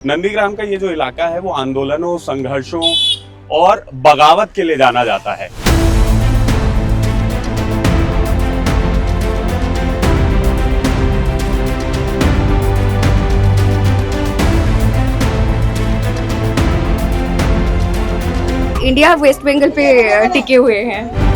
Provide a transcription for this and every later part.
नंदीग्राम का ये जो इलाका है वो आंदोलनों, संघर्षों और बगावत के लिए जाना जाता है। इंडिया वेस्ट बंगाल पे टिके हुए हैं।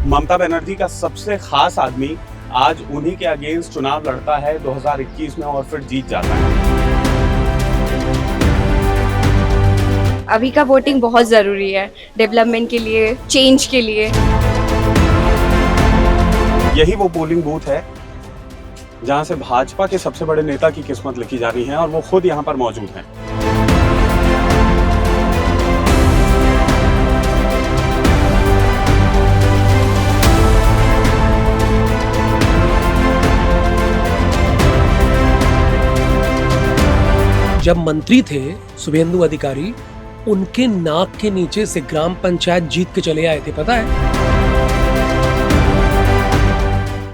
ममता बनर्जी का सबसे खास आदमी आज उन्हीं के अगेंस्ट चुनाव लड़ता है 2021 में और फिर जीत जाता है। अभी का वोटिंग बहुत ज़रूरी है डेवलपमेंट के लिए, चेंज के लिए। यही वो पोलिंग बूथ है जहां से भाजपा के सबसे बड़े नेता की किस्मत लिखी जा रही है और वो खुद यहां पर मौजूद हैं। जब मंत्री थे शुभेंदु अधिकारी, उनके नाक के नीचे से ग्राम पंचायत जीत के चले आए थे, पता है?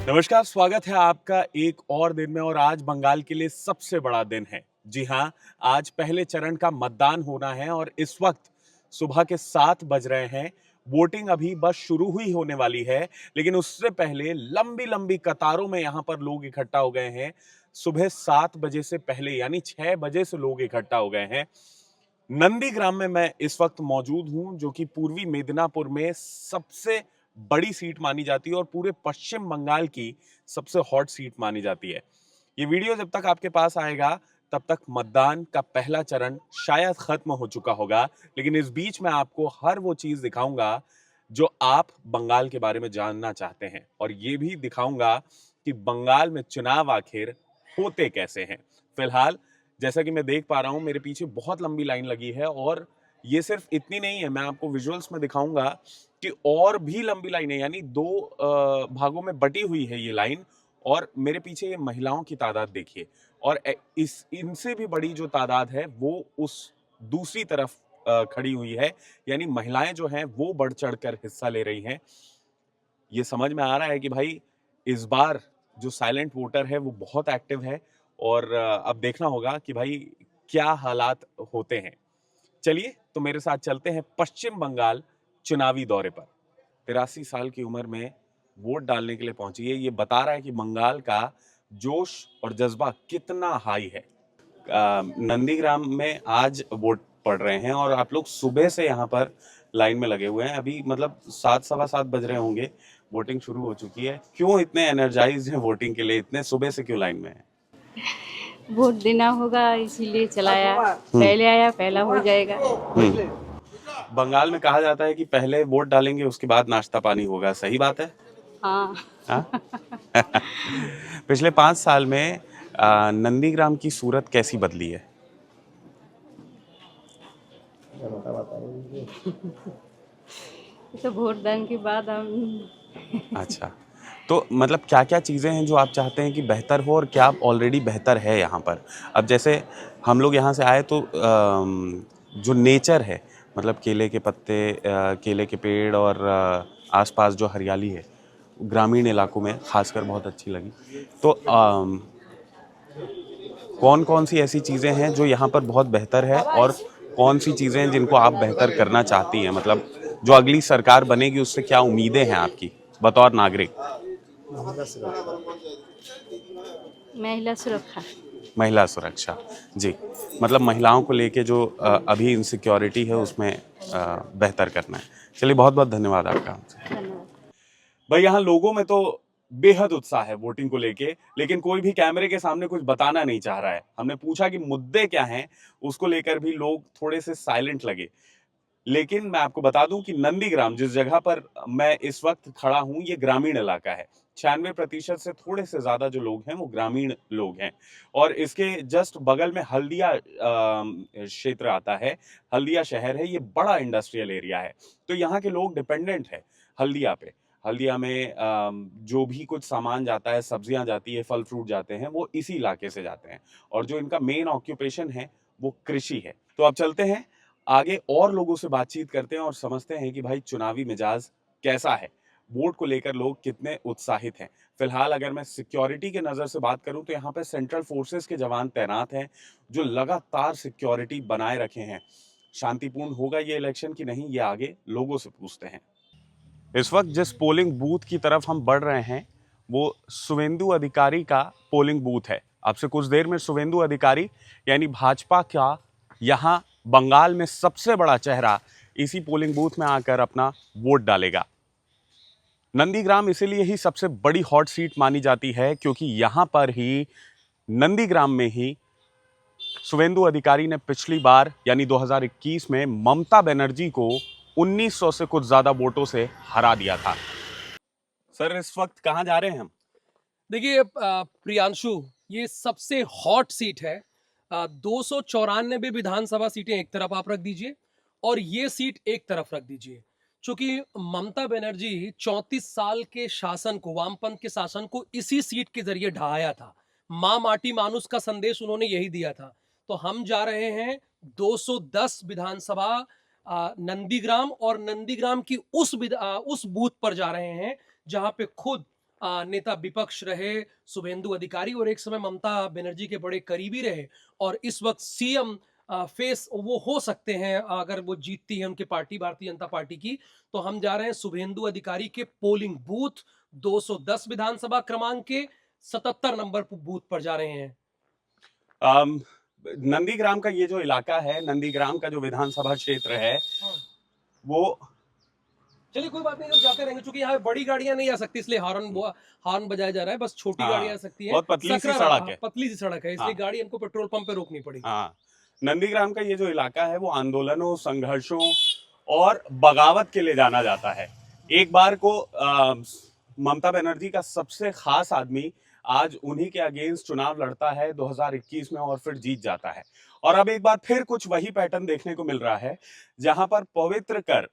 नमस्कार, स्वागत है आपका एक और दिन में। और आज बंगाल के लिए सबसे बड़ा दिन है। जी हाँ, आज पहले चरण का मतदान होना है और इस वक्त सुबह के 7 बज रहे हैं। वोटिंग अभी बस शुरू हुई होने वाली है, लेकिन उससे पहले लंबी लंबी कतारों में यहाँ पर लोग इकट्ठा हो गए हैं। सुबह 7 बजे से पहले यानी 6 बजे से लोग इकट्ठा हो गए हैं। नंदीग्राम में मैं इस वक्त मौजूद हूं, जो कि पूर्वी मिदनापुर में सबसे बड़ी सीट मानी जाती है और पूरे पश्चिम बंगाल की सबसे हॉट सीट मानी जाती है। ये वीडियो जब तक आपके पास आएगा तब तक मतदान का पहला चरण शायद खत्म हो चुका होगा, लेकिन इस बीच में आपको हर वो चीज दिखाऊंगा जो आप बंगाल के बारे में जानना चाहते हैं, और ये भी दिखाऊंगा कि बंगाल में चुनाव आखिर होते कैसे हैं। फिलहाल जैसा कि मैं देख पा रहा हूं, मेरे पीछे बहुत लंबी लाइन लगी है और ये सिर्फ इतनी नहीं है, मैं आपको विजुअल्स में दिखाऊंगा कि और भी लंबी लाइन है, यानी 2 भागों में बटी हुई है ये लाइन। और मेरे पीछे ये महिलाओं की तादाद देखिए, और इस इनसे भी बड़ी जो तादाद है वो उस दूसरी तरफ खड़ी हुई है, यानी महिलाएं जो हैं वो बढ़ चढ़कर हिस्सा ले रही हैं। ये समझ में आ रहा है कि भाई इस बार जो साइलेंट वोटर है वो बहुत एक्टिव है, और अब देखना होगा कि भाई क्या हालात होते हैं। चलिए तो मेरे साथ चलते हैं पश्चिम बंगाल चुनावी दौरे पर। 83 साल की उम्र में वोट डालने के लिए पहुंची है, ये बता रहा है कि बंगाल का जोश और जज्बा कितना हाई है। नंदीग्राम में आज वोट पड़ रहे हैं और आप लोग सुबह से यहाँ पर लाइन में लगे हुए हैं। अभी मतलब 7 सवा 7 बज रहे होंगे, वोटिंग शुरू हो चुकी है। क्यों इतने एनर्जाइज हैं वोटिंग के लिए? इतने सुबह से क्यों लाइन में है? वोट देना होगा इसीलिए चलाया। पहले आया पहला हो जाएगा। बंगाल में कहा जाता है कि पहले वोट डालेंगे उसके बाद नाश्ता पानी होगा, सही बात है? हाँ। पिछले 5 साल में नंदीग्राम की सूरत कैसी बदली है? तो वोट दान के बाद हम अच्छा, तो मतलब क्या क्या चीज़ें हैं जो आप चाहते हैं कि बेहतर हो, और क्या ऑलरेडी बेहतर है यहाँ पर? अब जैसे हम लोग यहाँ से आए तो जो नेचर है, मतलब केले के पत्ते, केले के पेड़ और आसपास जो हरियाली है, ग्रामीण इलाकों में खासकर बहुत अच्छी लगी। तो कौन कौन सी ऐसी चीज़ें हैं जो यहाँ पर बहुत बेहतर है, और कौन सी चीज़ें हैं जिनको आप बेहतर करना चाहती हैं? मतलब जो अगली सरकार बनेगी उससे क्या उम्मीदें हैं आपकी बतौर नागरिक? महिला सुरक्षा। महिला सुरक्षा, जी। मतलब महिलाओं को लेके जो अभी इनसिक्योरिटी है उसमें बेहतर करना है। चलिए, बहुत बहुत धन्यवाद आपका। धन्यवाद। भाई यहाँ लोगों में तो बेहद उत्साह है वोटिंग को लेके, लेकिन कोई भी कैमरे के सामने कुछ बताना नहीं चाह रहा है। हमने पूछा कि मुद्दे क्या हैं, उसको लेकर भी लोग थोड़े से साइलेंट लगे। लेकिन मैं आपको बता दूं कि नंदीग्राम, जिस जगह पर मैं इस वक्त खड़ा हूं, ये ग्रामीण इलाका है। 96% से थोड़े से ज्यादा जो लोग हैं वो ग्रामीण लोग हैं, और इसके जस्ट बगल में हल्दिया क्षेत्र आता है। हल्दिया शहर है, ये बड़ा इंडस्ट्रियल एरिया है, तो यहाँ के लोग डिपेंडेंट है हल्दिया पे। हल्दिया में जो भी कुछ सामान जाता है, सब्जियां जाती है, फल फ्रूट जाते हैं, वो इसी इलाके से जाते हैं, और जो इनका मेन ऑक्यूपेशन है वो कृषि है। तो अब चलते हैं आगे और लोगों से बातचीत करते हैं और समझते हैं कि भाई चुनावी मिजाज कैसा है। वोट को लेकर लोग कितने उत्साहित हैं। फिलहाल अगर मैं सिक्योरिटी के नज़र से बात करूं तो यहाँ पे सेंट्रल फोर्सेस के जवान तैनात हैं जो लगातार सिक्योरिटी बनाए रखे हैं। शांतिपूर्ण होगा ये इलेक्शन कि नहीं, ये आगे लोगों से पूछते हैं। इस वक्त जिस पोलिंग बूथ की तरफ हम बढ़ रहे हैं वो शुभेंदु अधिकारी का पोलिंग बूथ है। अब से कुछ देर में शुभेंदु अधिकारी यानी भाजपा का यहाँ बंगाल में सबसे बड़ा चेहरा इसी पोलिंग बूथ में आकर अपना वोट डालेगा। नंदीग्राम इसीलिए ही सबसे बड़ी हॉट सीट मानी जाती है क्योंकि यहाँ पर ही नंदीग्राम में ही शुभेंदु अधिकारी ने पिछली बार यानी 2021 में ममता बनर्जी को 1900 से कुछ ज्यादा वोटों से हरा दिया था। सर इस वक्त कहाँ जा रहे हैं हम? देखिए प्रियांशु, ये सबसे हॉट सीट है। 294 विधानसभा सीटें एक तरफ आप रख दीजिए और ये सीट एक तरफ रख दीजिए। चूंकि ममता बनर्जी 34 साल के शासन को, वामपंथ के शासन को इसी सीट के जरिए ढहाया था। मां माटी मानुस का संदेश उन्होंने यही दिया था। तो हम जा रहे हैं 210 विधानसभा नंदीग्राम, और नंदीग्राम की उस बूथ पर जा रहे हैं जहां पे खुद नेता विपक्ष रहे शुभेंदु अधिकारी और एक समय ममता बनर्जी के बड़े करीबी रहे और इस वक्त सीएम फेस वो हो सकते हैं अगर वो जीतती है उनकी पार्टी भारतीय जनता पार्टी की। तो हम जा रहे हैं शुभेंदु अधिकारी के पोलिंग बूथ 210 विधानसभा क्रमांक के 77 नंबर बूथ पर जा रहे हैं। नंदीग्राम का ये जो इलाका है, नंदीग्राम का जो विधानसभा क्षेत्र है वो, चलिए कोई बात नहीं, हम जाते रहेंगे। क्योंकि यहाँ बड़ी गाड़ियां नहीं आ सकती इसलिए हॉर्न बजाया जा रहा है। बस छोटी गाड़ियां आ सकती है। बहुत पतली सी सड़क है, पतली सी सड़क है, इसलिए गाड़ी हमको पेट्रोल पंप पे रोकनी पड़ी। हाँ, नंदीग्राम का ये जो इलाका है वो आंदोलनों, संघर्षों और बगावत के लिए जाना जाता है। एक बार को ममता बनर्जी का सबसे खास आदमी आज उन्हीं के अगेंस्ट चुनाव लड़ता है 2021 में और फिर जीत जाता है। और अब एक बार फिर कुछ वही पैटर्न देखने को मिल रहा है जहां पर पवित्र कर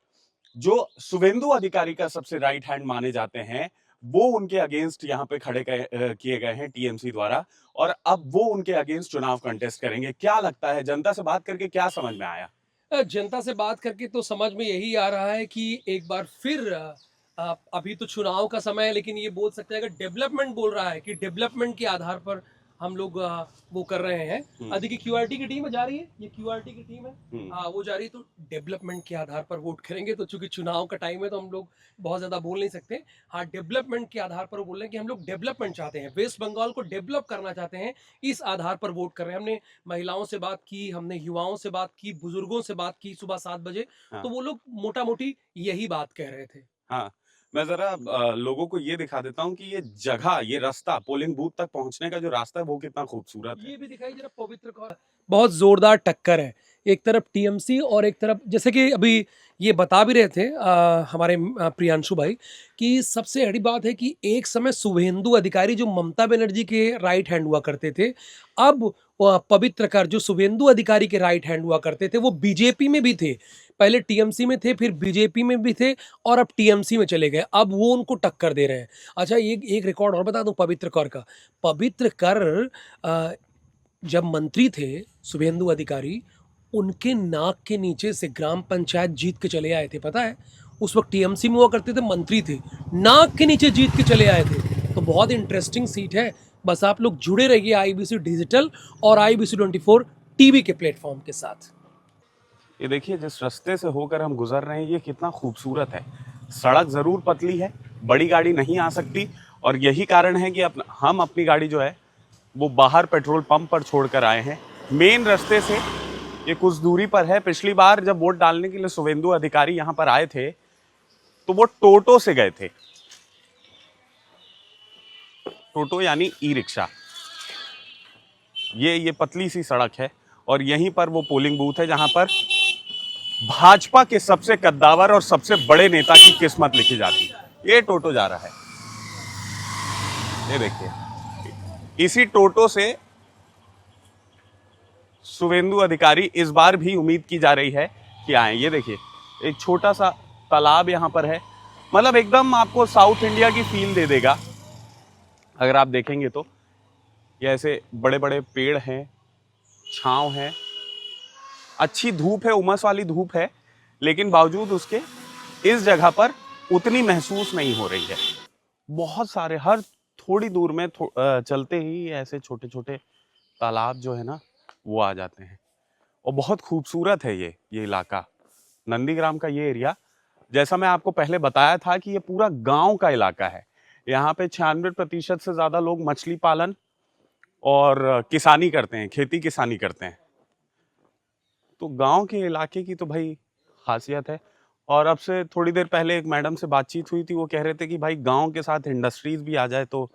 जो शुभेंदु अधिकारी का सबसे राइट हैंड माने जाते हैं वो उनके अगेंस्ट यहाँ पे खड़े किए गए हैं टीएमसी द्वारा, और अब वो उनके अगेंस्ट चुनाव कंटेस्ट करेंगे। क्या लगता है, जनता से बात करके क्या समझ में आया? जनता से बात करके तो समझ में यही आ रहा है कि एक बार फिर अभी तो चुनाव का समय है, लेकिन ये बोल सकते हैं अगर डेवलपमेंट बोल रहा है कि डेवलपमेंट के आधार पर हम लोग वो कर रहे हैं। देखिए क्यूआरटी की टीम जा रही है, ये क्यूआरटी की टीम है, वो जा रही है। तो डेवलपमेंट के आधार पर वोट करेंगे। तो चूंकि चुनाव का टाइम है तो हम लोग बहुत ज्यादा बोल नहीं सकते। हाँ, डेवलपमेंट के आधार पर बोल रहे हैं कि हम लोग डेवलपमेंट चाहते हैं, वेस्ट बंगाल को डेवलप करना चाहते हैं, इस आधार पर वोट कर रहे हैं। हमने महिलाओं से बात की, हमने युवाओं से बात की, बुजुर्गों से बात की सुबह 7 बजे। तो वो लोग मोटा मोटी यही बात कह रहे थे। हाँ, मैं जरा लोगों को ये दिखा देता हूँ कि ये जगह, ये रास्ता, पोलिंग बूथ तक पहुंचने का जो रास्ता है वो कितना खूबसूरत है। ये भी दिखाई जरा पवित्र कौर। बहुत जोरदार टक्कर है, एक तरफ टीएमसी और एक तरफ, जैसे कि अभी ये बता भी रहे थे हमारे प्रियांशु भाई, कि सबसे बड़ी बात है कि एक समय शुभेंदु अधिकारी जो ममता बनर्जी के राइट हैंड हुआ करते थे, अब पवित्र कर जो शुभेंदु अधिकारी के राइट हैंड हुआ करते थे वो बीजेपी में भी थे। पहले टीएमसी में थे, फिर बीजेपी में भी थे और अब टीएमसी में चले गए। अब वो उनको टक्कर दे रहे हैं। अच्छा, एक रिकॉर्ड और बता दूं पवित्र कर का। पवित्र कर जब मंत्री थे शुभेंदु अधिकारी, उनके नाक के नीचे से ग्राम पंचायत जीत के चले आए थे, पता है? उस वक्त टीएमसी में हुआ करते थे, मंत्री थे, नाक के नीचे जीत के चले आए थे। तो बहुत इंटरेस्टिंग सीट है। बस आप लोग जुड़े रहिए आईबीसी डिजिटल और आईबीसी 24 टीवी के प्लेटफॉर्म के साथ। ये देखिए जिस रास्ते से होकर हम गुजर रहे हैं ये कितना खूबसूरत है। सड़क जरूर पतली है, बड़ी गाड़ी नहीं आ सकती, और यही कारण है कि हम अपनी गाड़ी जो है वो बाहर पेट्रोल पंप पर छोड़कर आए हैं। मेन रास्ते से ये कुछ दूरी पर है। पिछली बार जब वोट डालने के लिए शुभेंदु अधिकारी यहाँ पर आए थे तो वो टोटो से गए थे, टोटो यानी ई रिक्शा। ये पतली सी सड़क है और यहीं पर वो पोलिंग बूथ है जहां पर भाजपा के सबसे कद्दावर और सबसे बड़े नेता की किस्मत लिखी जाती है। ये टोटो जा रहा है, ये देखिए, इसी टोटो से शुभेंदु अधिकारी इस बार भी उम्मीद की जा रही है कि आए। ये देखिए एक छोटा सा तालाब यहाँ पर है, मतलब एकदम आपको साउथ इंडिया की फील दे देगा अगर आप देखेंगे तो। ये ऐसे बड़े बड़े पेड़ हैं, छांव है, अच्छी धूप है, उमस वाली धूप है, लेकिन बावजूद उसके इस जगह पर उतनी महसूस नहीं हो रही है। बहुत सारे हर थोड़ी दूर में चलते ही ऐसे छोटे छोटे तालाब जो है ना वो आ जाते हैं और बहुत खूबसूरत है ये इलाका, नंदीग्राम का ये एरिया। जैसा मैं आपको पहले बताया था कि ये पूरा गांव का इलाका है। यहाँ पे 96% से ज्यादा लोग मछली पालन और किसानी करते हैं, खेती किसानी करते हैं। तो गांव के इलाके की तो भाई खासियत है। और अब से थोड़ी देर पहले एक मैडम से बातचीत हुई थी, वो कह रहे थे कि भाई गांव के साथ इंडस्ट्रीज भी आ जाए तो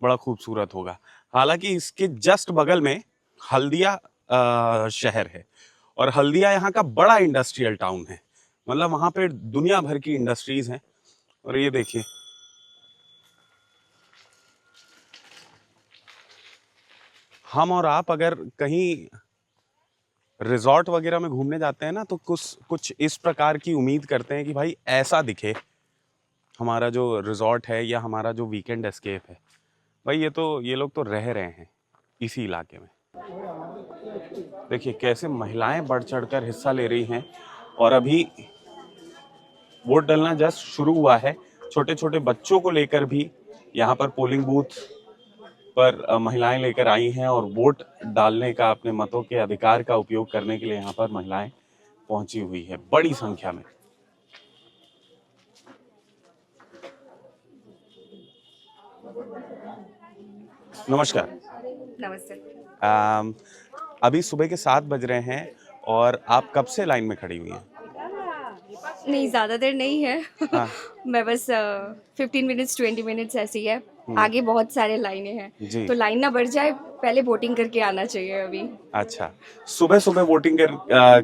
बड़ा खूबसूरत होगा। हालांकि इसके जस्ट बगल में हल्दिया शहर है और हल्दिया यहाँ का बड़ा इंडस्ट्रियल टाउन है। मतलब वहां पे दुनिया भर की इंडस्ट्रीज हैं। और ये देखिए, हम और आप अगर कहीं रिजॉर्ट वगैरह में घूमने जाते हैं ना तो कुछ कुछ इस प्रकार की उम्मीद करते हैं कि भाई ऐसा दिखे हमारा जो रिजॉर्ट है या हमारा जो वीकेंड एस्केप है। भाई ये लोग तो रह रहे हैं इसी इलाके में। देखिए कैसे महिलाएं बढ़ चढ़कर हिस्सा ले रही हैं और अभी वोट डालना जस्ट शुरू हुआ है। छोटे छोटे बच्चों को लेकर भी यहाँ पर पोलिंग बूथ पर महिलाएं लेकर आई हैं और वोट डालने का, अपने मतों के अधिकार का उपयोग करने के लिए यहाँ पर महिलाएं पहुंची हुई है बड़ी संख्या में। नमस्कार। नमस्ते। अभी सुबह के 7 बज रहे हैं और आप कब से लाइन में खड़ी हुई हैं? नहीं, ज़्यादा देर नहीं है। हाँ। मैं बस 15 मिनट्स 20 मिनट्स ऐसी है। आगे बहुत सारे लाइनें हैं जी। तो लाइन ना बढ़ जाए, पहले वोटिंग करके आना चाहिए अभी। अच्छा, सुबह सुबह वोटिंग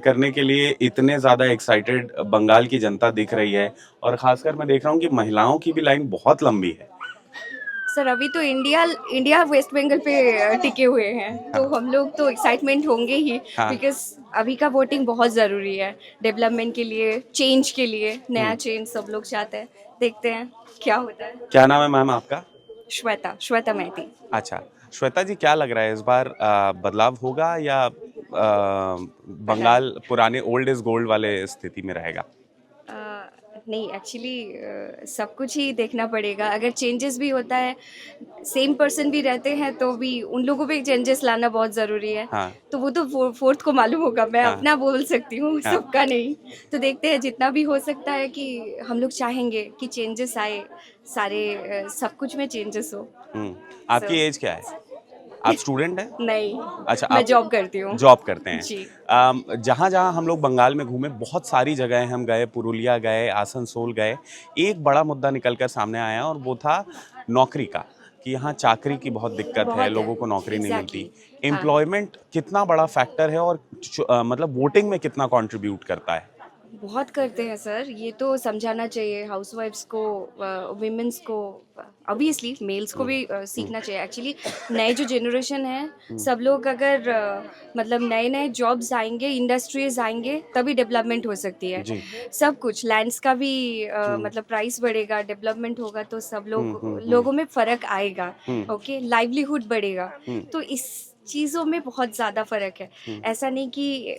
करने के लिए इतने ज्यादा एक्साइटेड बंगाल की जनता दिख रही है और खासकर मैं देख रहा हूँ कि महिलाओं की भी लाइन बहुत लंबी है। सर अभी तो इंडिया वेस्ट बंगाल पे टिके हुए हैं तो हम लोग तो एक्साइटमेंट होंगे ही, हाँ। बिकॉज अभी का वोटिंग बहुत ज़रूरी है डेवलपमेंट के लिए, चेंज के लिए। नया चेंज सब लोग चाहते हैं, देखते हैं क्या होता है। क्या नाम है मैम आपका? श्वेता मैती। अच्छा, श्वेता जी क्या लग रहा है इस बार बदलाव होगा या बंगाल पुराने ओल्ड इज गोल्ड वाले स्थिति में रहेगा? नहीं, एक्चुअली सब कुछ ही देखना पड़ेगा। अगर चेंजेस भी होता है, सेम पर्सन भी रहते हैं तो भी उन लोगों पे चेंजेस लाना बहुत ज़रूरी है। हाँ। तो वो तो फोर्थ को मालूम होगा, मैं हाँ। अपना बोल सकती हूँ, हाँ। सबका नहीं। तो देखते हैं, जितना भी हो सकता है कि हम लोग चाहेंगे कि चेंजेस आए, सारे सब कुछ में चेंजेस हो। आपकी एज क्या है? आप स्टूडेंट हैं? नहीं। अच्छा, मैं आप जॉब करती हूँ। जॉब करते हैं। जी। जहाँ जहाँ हम लोग बंगाल में घूमे, बहुत सारी जगह हम गए, पुरुलिया गए, आसनसोल गए। एक बड़ा मुद्दा निकलकर सामने आया और वो था नौकरी का, कि यहाँ चाकरी की बहुत दिक्कत है, लोगों को नौकरी नहीं मिलती। Exactly. एम्प्लॉयमेंट कितना बड़ा फैक्टर है और मतलब वोटिंग में कितना कंट्रीब्यूट करता है? बहुत करते हैं सर, ये तो समझाना चाहिए हाउसवाइफ्स को, विमेंस को, ऑब्वियसली मेल्स को भी सीखना चाहिए। एक्चुअली नए जो जनरेशन है, सब लोग अगर मतलब नए नए जॉब्स आएंगे, इंडस्ट्रीज आएंगे, तभी डेवलपमेंट हो सकती है। जी। सब कुछ लैंड्स का भी मतलब प्राइस बढ़ेगा, डेवलपमेंट होगा तो सब लोगों में फ़र्क आएगा। ओके, लाइवलीहुड बढ़ेगा। तो इस चीज़ों में बहुत ज़्यादा फ़र्क है। ऐसा नहीं कि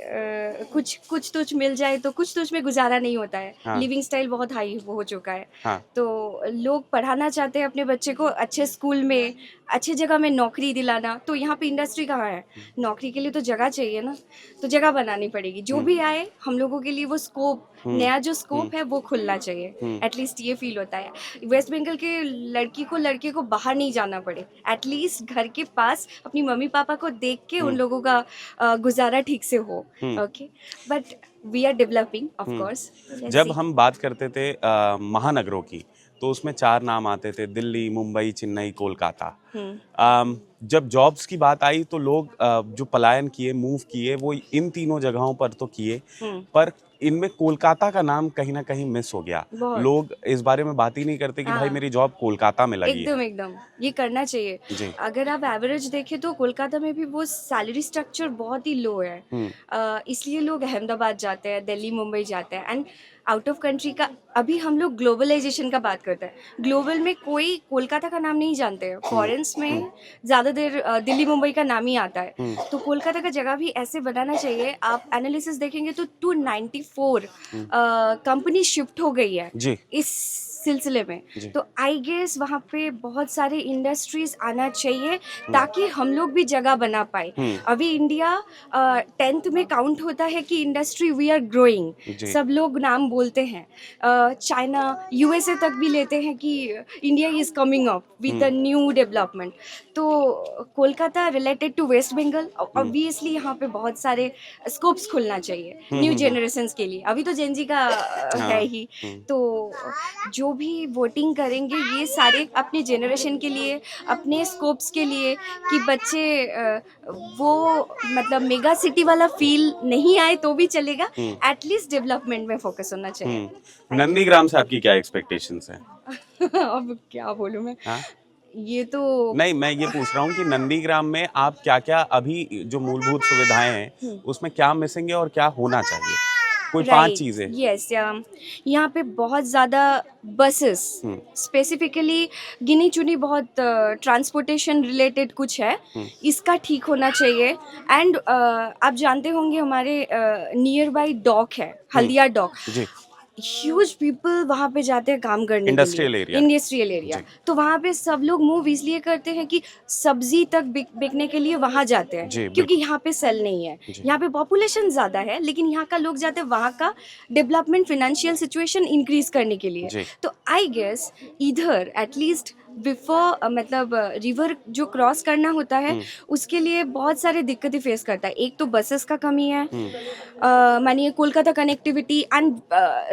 कुछ तुछ मिल जाए तो कुछ तुछ में गुजारा नहीं होता है। हाँ। लिविंग स्टाइल बहुत हाई हो चुका है। हाँ। तो लोग पढ़ाना चाहते हैं अपने बच्चे को अच्छे स्कूल में, अच्छे जगह में नौकरी दिलाना। तो यहाँ पे इंडस्ट्री कहाँ है? नौकरी के लिए तो जगह चाहिए ना, तो जगह बनानी पड़ेगी। जो भी आए हम लोगों के लिए वो स्कोप, नया जो स्कोप है वो खुलना चाहिए। एटलीस्ट ये फील होता है वेस्ट बंगाल के लड़के को बाहर नहीं जाना पड़े, एटलीस्ट घर के पास अपनी मम्मी पापा को देख के उन लोगों का गुजारा ठीक से हो। Okay, but we are developing of course. जब हम बात करते थे महानगरों की, तो उसमें 4 नाम आते थे, दिल्ली, मुंबई, चेन्नई, कोलकाता। जब जॉब्स की बात आई तो लोग जो पलायन किए, मूव किए, वो इन तीनों जगहों पर तो किए, पर इनमें कोलकाता का नाम कहीं ना कहीं मिस हो गया। लोग इस बारे में बात ही नहीं करते कि भाई मेरी जॉब कोलकाता में लगी है। एकदम ये करना चाहिए जी। अगर आप एवरेज देखें तो कोलकाता में भी वो सैलरी स्ट्रक्चर बहुत ही लो है। इसलिए लोग अहमदाबाद जाते हैं, दिल्ली, मुंबई जाते हैं। एंड आउट ऑफ कंट्री का, अभी हम लोग ग्लोबलाइजेशन का बात करते हैं, ग्लोबल में कोई कोलकाता का नाम नहीं जानते हैं, फॉरेन्स में ज़्यादा देर दिल्ली मुंबई का नाम ही आता है। तो कोलकाता का जगह भी ऐसे बनाना चाहिए। आप एनालिसिस देखेंगे तो 294 कंपनी शिफ्ट हो गई है जी इस सिलसिले में। जी। तो आई गेस वहाँ पे बहुत सारे इंडस्ट्रीज आना चाहिए ताकि हम लोग भी जगह बना पाए। अभी इंडिया 10th में काउंट होता है कि इंडस्ट्री वी आर ग्रोइंग, जी। सब लोग नाम बोलते हैं। चाइना, यूएसए तक भी लेते हैं कि India is coming up with the new development. तो Kolkata related to West Bengal, obviously यहाँ पे बहुत सारे स्कोप्स खुलना चाहिए न्यू जनरेशन्स के लिए। अभी तो जेनजी का है ही। तो जो भी वोटिंग करेंगे ये सारे अपने जनरेशन के लिए, अपने स्कोप्स के लिए, कि बच्चे वो मतलब मेगा सिटी वाला फील नहीं आए तो भी चलेगा, एटलीस्ट डेवलपमेंट में फोकस होना चाहिए। नंदीग्राम से आपकी क्या एक्सपेक्टेशंस हैं? अब क्या बोलूं मैं, हाँ? ये तो नहीं, मैं ये पूछ रहा हूँ कि नंदीग्राम में आप क्या क्या अभी जो मूलभूत सुविधाएं हैं उसमें क्या मिसिंग है और क्या होना चाहिए? कोई 5 चीजें। यस, यहाँ पे बहुत ज़्यादा बसेस, स्पेसिफिकली गिनी चुनी बहुत ट्रांसपोर्टेशन रिलेटेड कुछ है, इसका ठीक होना चाहिए। एंड आप जानते होंगे हमारे नियर बाई डॉक है, हल्दिया डॉक। जी। ह्यूज पीपल वहाँ पे जाते हैं काम करने इंडस्ट्रियल के लिए, एरिया। Industrial area. तो वहाँ पे सब लोग मूव इसलिए करते हैं कि सब्जी तक बिकने के लिए वहाँ जाते हैं, जी, क्योंकि यहाँ पे सेल नहीं है। यहाँ पे पॉपुलेशन ज़्यादा है, लेकिन यहाँ का लोग जाते हैं वहाँ का डेवलपमेंट, फिनेंशियल सिचुएशन इंक्रीज करने के लिए। जी। तो आई गेस इधर एटलीस्ट बिफोर, मतलब रिवर जो क्रॉस करना होता है उसके लिए बहुत सारे दिक्कतें फेस करता है। एक तो बसेस का कमी है, मानिए Kolkata connectivity, and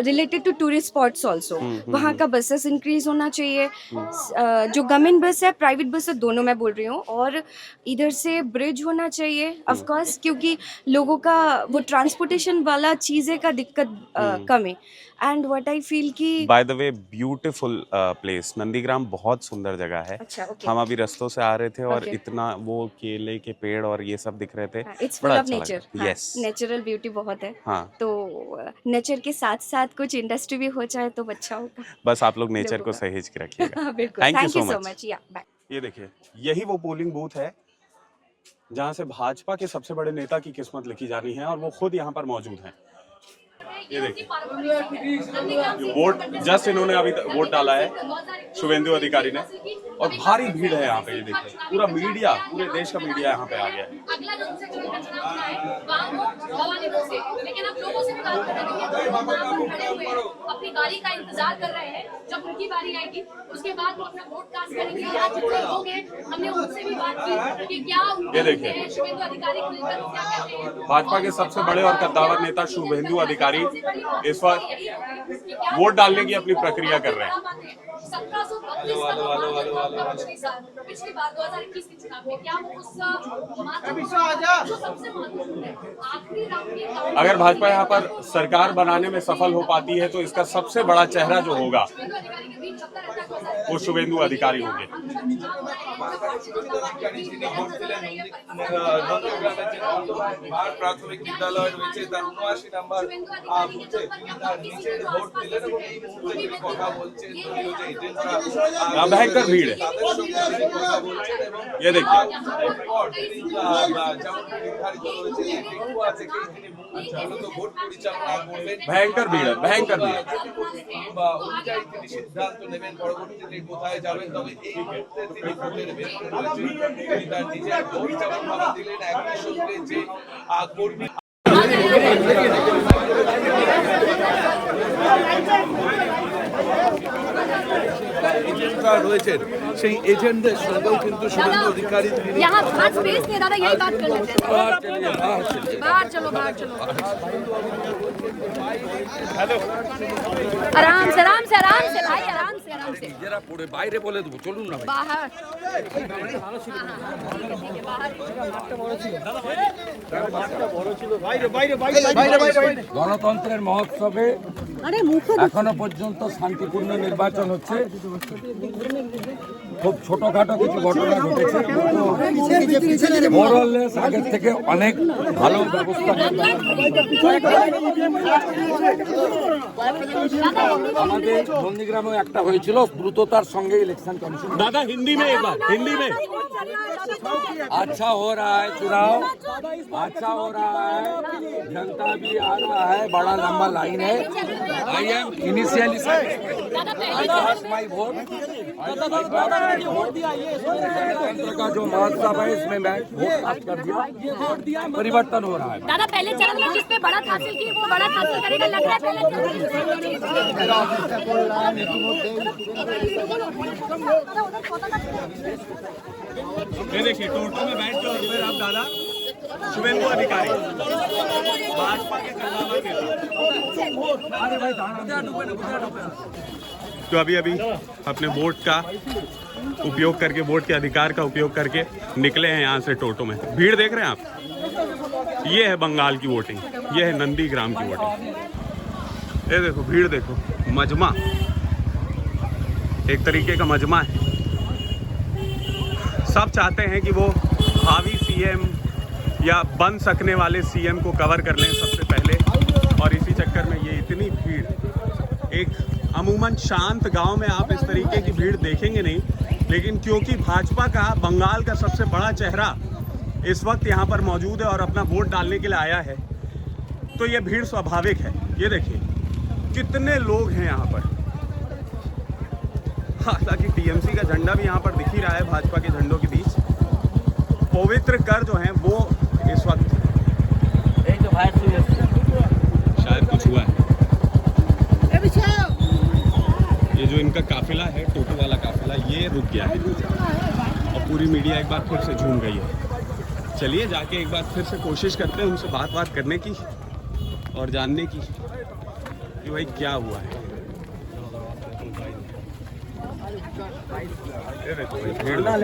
related to tourist spots also, वहाँ का बसेस इंक्रीज होना चाहिए। जो गवर्नमेंट बस है, प्राइवेट बस है, दोनों मैं बोल रही हूँ। और इधर से ब्रिज होना चाहिए ऑफ कोर्स, क्योंकि लोगों का वो ट्रांसपोर्टेशन वाला चीज़ें का दिक्कत कम है। एंड व्हाट आई फील कि by the way beautiful place, Nandigram बहुत सुंदर जगह है। अच्छा, ओके। हम अभी रास्तों से आ रहे थे और Okay. इतना वो केले के पेड़ और ये सब दिख रहे थे। इट्स फुल बड़ा ऑफ अच्छा नेचर। लगा। यस। नेचुरल ब्यूटी बहुत है। हाँ। तो नेचर के साथ साथ कुछ इंडस्ट्री भी हो जाए तो अच्छा होगा। बस आप लोग नेचर लोगों को का। सहेज के रखिएगा। बिल्कुल। Thank you thank you so so much. Much. या बाय। ये देखिए, यही वो पोलिंग बूथ है जहाँ से भाजपा के सबसे बड़े नेता की किस्मत लिखी जानी है और वो खुद यहाँ पर मौजूद हैं। ये देखिए, वोट जस्ट इन्होंने अभी वोट डाला है शुभेंदु अधिकारी ने, और भारी भीड़ है यहाँ पे। ये देखिए, पूरा मीडिया, पूरे देश का मीडिया यहाँ पे आ गया है। अगला जो उनसे चुनाव है वहाँ वो भवानीपुर से, लेकिन आप लोगों से भी बात कर रहे हैं, खड़े हुए हैं, अपनी बारी का इंतजार कर रहे हैं। जब उनकी बारी आएगी उसके बाद वो अपना वोट कास्ट करेंगे। यहाँ जितने लोग हैं, हमने उनसे भी बात की कि क्या ये देखिए, शुभेंदु अधिकारी को लेकर वो क्या कहते हैं। भाजपा के सबसे बड़े और कद्दावर नेता शुभेंदु अधिकारी इस वक्त वोट डालने की अपनी प्रक्रिया कर रहे हैं। 1732 पिछली बार 2021 के चुनाव में क्या वो उस जो सबसे महत्वपूर्ण है आखिरी राउंड में, अगर भाजपा यहाँ पर सरकार बनाने में सफल हो पाती है तो इसका सबसे बड़ा चेहरा जो होगा वो शुभेंदु अधिकारी होंगे। প্রাথমিক বিদ্যালয় রয়েছে তার ৭৯ নাম্বার বুথে তার নিজের ভোট দিলেন এবং এই মুহূর্তে তিনি কথা বলছেন দলীয় যে এজেন্টরা भयंकर भीड़ है। তাদের সঙ্গে তিনি কথা বলছেন এবং ये देखिए, এরপর তিনি যেমন নির্ধারিত রয়েছে যে পেকুয়া থেকেই তিনি মূলত ভোট পরিচালনা করবেন। भयंकर भीड़ है, भयंकर भीड़। বা অনুযায়ী তিনি সিদ্ধান্ত নেবেন পরবর্তীতে কোথায় যাবেন। তবে এই মুহূর্তে তিনি ভোটের ভেতরে রয়েছেন, তিনি তার নিজের ভোট যেমন ভাবে দিলেন, একই সঙ্গে যে কর্মী এজেন্টরা রয়েছেন সেই এজেন্টদের সঙ্গেও কিন্তু শুভেন্দু अधिकारी यहाँ बात स्पेस नहीं दादा, यही बात कर लेते हैं। बाहर चलो, बाहर चलो। आराम से, आराम से, आराम से भाई, आराम से, आराम से। যারা পড়ে বাইরে বলে দেবো, চলুন না ভাই। बाहर গণতন্ত্রের মহোৎসবে এখনো পর্যন্ত শান্তিপূর্ণ নির্বাচন হচ্ছে। খুব ছোটখাটো কিছু ঘটনা ঘটেছে, ওভারঅল আগের থেকে অনেক ভালো ব্যবস্থা আমাদের নন্দীগ্রামেও একটা হয়েছিল, দ্রুততার সঙ্গে ইলেকশন কমিশন। दादा हिंदी में एक बार, हिंदी में। अच्छा हो रहा है चुनाव, अच्छा हो रहा है, जनता भी आ रहा है, बड़ा लंबा लाइन है। I am initially my vote का जो महोत्सव है इसमें मैं वोट कास्ट कर दिया, परिवर्तन हो रहा है। दादा पहले चरण में जिसपे बढ़त हासिल की वो बढ़त हासिल करेगा लग रहा है पहले ये देखिए टोटो में बैठ के और फिर आप दादा शुभेंदु अधिकारी भाजपा के कन्नावा के तो अभी अपने वोट का उपयोग करके, वोट के अधिकार का उपयोग करके निकले हैं यहाँ से टोटो में। भीड़ देख रहे हैं आप, ये है बंगाल की वोटिंग, ये है नंदीग्राम की वोटिंग। ये देखो भीड़ देखो, मजमा, एक तरीके का मजमा है। सब चाहते हैं कि वो भावी सीएम या बन सकने वाले सीएम को कवर कर लें सबसे पहले, और इसी चक्कर में ये इतनी भीड़। एक अमूमन शांत गांव में आप इस तरीके की भीड़ देखेंगे नहीं, लेकिन क्योंकि भाजपा का बंगाल का सबसे बड़ा चेहरा इस वक्त यहाँ पर मौजूद है और अपना वोट डालने के लिए आया है, तो ये भीड़ स्वाभाविक है। ये देखिए कितने लोग हैं यहाँ पर। हालांकि टीएमसी का झंडा भी यहाँ पर दिख ही रहा है भाजपा के झंडों के बीच। पवित्र कर जो हैं वो इस वक्त शायद कुछ हुआ है। ये जो इनका काफिला है, टोटो वाला काफिला, ये रुक गया है और पूरी मीडिया एक बार फिर से झूम गई है। चलिए जाके एक बार फिर से कोशिश करते हैं उनसे बात करने की और जानने की कि भाई क्या हुआ है।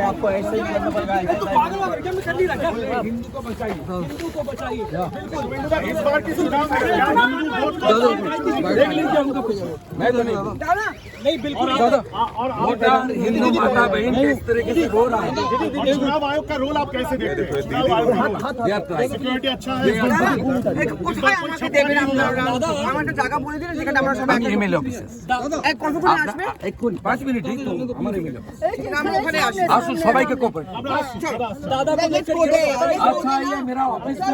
आपको ऐसे ही करना पड़ेगा। हिंदू को बचाइए, हिंदू को बचाइए। इस बार के चुनाव में मैं तो नहीं बिल्कुल हिंदू माता बहन किस तरीके से हो रहा है। चुनाव आयोग का रोल आप कैसे देखते हैं? सिक्योरिटी अच्छा है? एमएलए ऑफिस 5 मिनट আমার এমএলএ আসুন সবাইকে কোঅপারেট দাদা আচ্ছা ये मेरा ऑफिस में